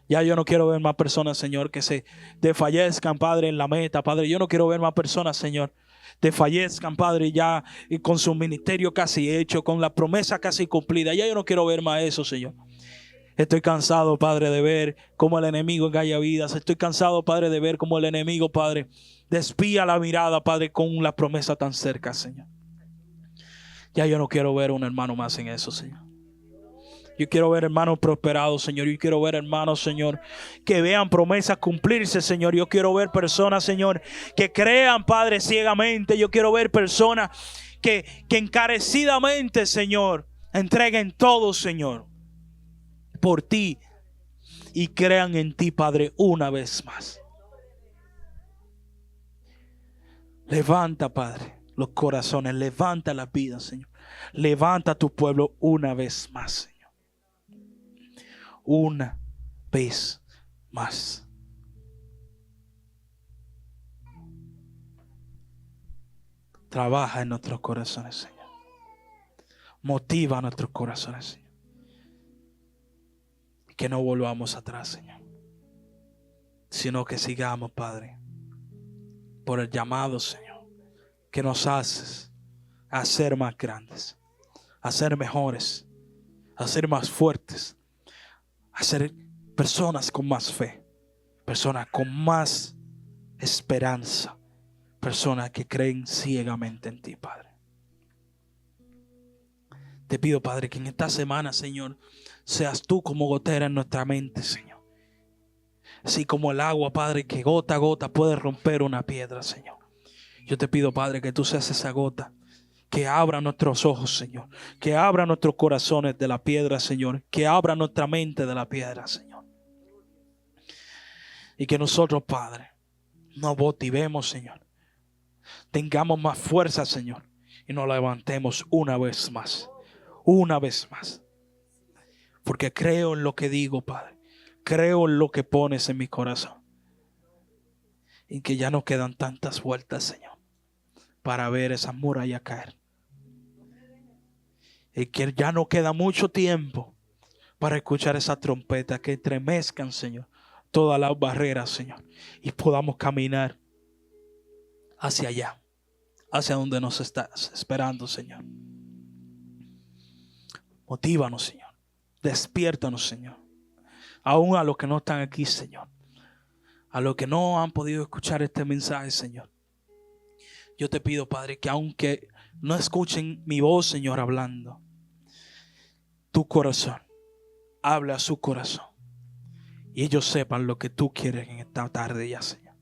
Ya yo no quiero ver más personas, Señor, que se desfallezcan, Padre, en la meta, Padre. Yo no quiero ver más personas, Señor, desfallezcan, Padre, ya y con su ministerio casi hecho, con la promesa casi cumplida. Ya yo no quiero ver más eso, Señor. Estoy cansado, Padre, de ver cómo el enemigo engaña vidas. Estoy cansado, Padre, de ver cómo el enemigo, Padre, desvía la mirada, Padre, con la promesa tan cerca, Señor. Ya yo no quiero ver un hermano más en eso, Señor. Yo quiero ver hermanos prosperados, Señor. Yo quiero ver hermanos, Señor, que vean promesas cumplirse, Señor. Yo quiero ver personas, Señor, que crean, Padre, ciegamente. Yo quiero ver personas que encarecidamente, Señor, entreguen todo, Señor, por ti y crean en ti, Padre, una vez más. Levanta, Padre, los corazones. Levanta la vida, Señor. Levanta a tu pueblo una vez más, Señor. Una vez más. Trabaja en nuestros corazones, Señor. Motiva a nuestros corazones, Señor. Que no volvamos atrás, Señor. Sino que sigamos, Padre, por el llamado, Señor, que nos haces a ser más grandes, a ser mejores, a ser más fuertes, a ser personas con más fe, personas con más esperanza, personas que creen ciegamente en ti, Padre. Te pido, Padre, que en esta semana, Señor, seas tú como gotera en nuestra mente, Señor. Así como el agua, Padre, que gota a gota puede romper una piedra, Señor. Yo te pido, Padre, que tú seas esa gota que abra nuestros ojos, Señor. Que abra nuestros corazones de la piedra, Señor. Que abra nuestra mente de la piedra, Señor. Y que nosotros, Padre, nos motivemos, Señor. Tengamos más fuerza, Señor. Y nos levantemos una vez más. Una vez más. Porque creo en lo que digo, Padre. Creo en lo que pones en mi corazón. Y que ya no quedan tantas vueltas, Señor, para ver esa muralla caer. Y que ya no queda mucho tiempo para escuchar esa trompeta que estremezcan, Señor, todas las barreras, Señor. Y podamos caminar hacia allá, hacia donde nos estás esperando, Señor. Motívanos, Señor. Despiértanos, Señor. Aún a los que no están aquí, Señor. A los que no han podido escuchar este mensaje, Señor. Yo te pido, Padre, que aunque no escuchen mi voz, Señor, hablando, tu corazón habla a su corazón. Y ellos sepan lo que tú quieres en esta tarde ya, Señor.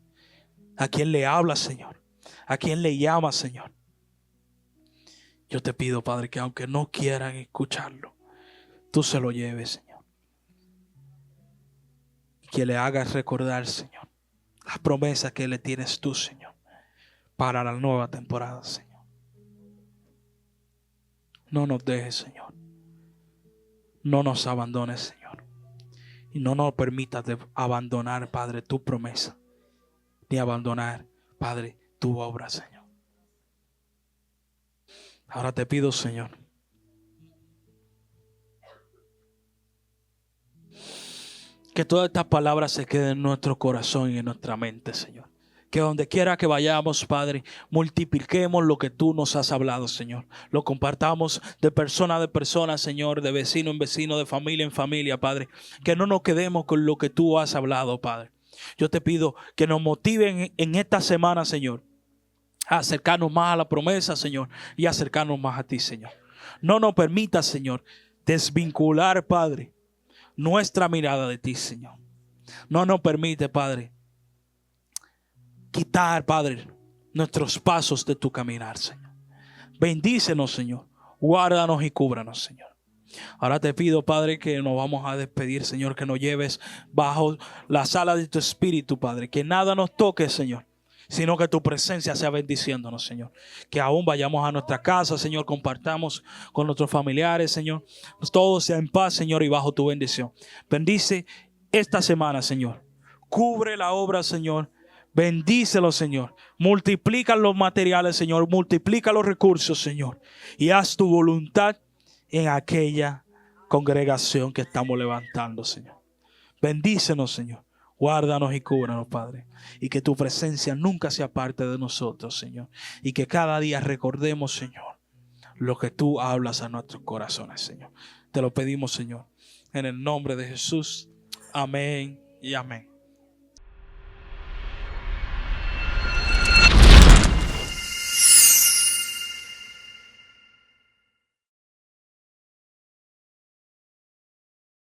A quién le hablas, Señor. A quién le llamas, Señor. Yo te pido, Padre, que aunque no quieran escucharlo, tú se lo lleves, Señor. Que le hagas recordar, Señor, las promesas que le tienes tú, Señor, para la nueva temporada, Señor. No nos dejes, Señor. No nos abandones, Señor. Y no nos permitas abandonar, Padre, tu promesa. Ni abandonar, Padre, tu obra, Señor. Ahora te pido, Señor, que todas estas palabras se queden en nuestro corazón y en nuestra mente, Señor. Que donde quiera que vayamos, Padre, multipliquemos lo que tú nos has hablado, Señor. Lo compartamos de persona a persona, Señor, de vecino en vecino, de familia en familia, Padre. Que no nos quedemos con lo que tú has hablado, Padre. Yo te pido que nos motiven en esta semana, Señor, a acercarnos más a la promesa, Señor, y acercarnos más a ti, Señor. No nos permitas, Señor, desvincular, Padre, nuestra mirada de ti, Señor. No nos permite, Padre, quitar, Padre, nuestros pasos de tu caminar, Señor. Bendícenos, Señor. Guárdanos y cúbranos, Señor. Ahora te pido, Padre, que nos vamos a despedir, Señor, que nos lleves bajo la sala de tu espíritu, Padre. Que nada nos toque, Señor, sino que tu presencia sea bendiciéndonos, Señor. Que aún vayamos a nuestra casa, Señor, compartamos con nuestros familiares, Señor. Todo sea en paz, Señor, y bajo tu bendición. Bendice esta semana, Señor. Cubre la obra, Señor. Bendícelo, Señor. Multiplica los materiales, Señor. Multiplica los recursos, Señor. Y haz tu voluntad en aquella congregación que estamos levantando, Señor. Bendícenos, Señor. Guárdanos y cúbranos, Padre. Y que tu presencia nunca se aparte de nosotros, Señor. Y que cada día recordemos, Señor, lo que tú hablas a nuestros corazones, Señor. Te lo pedimos, Señor. En el nombre de Jesús. Amén y amén.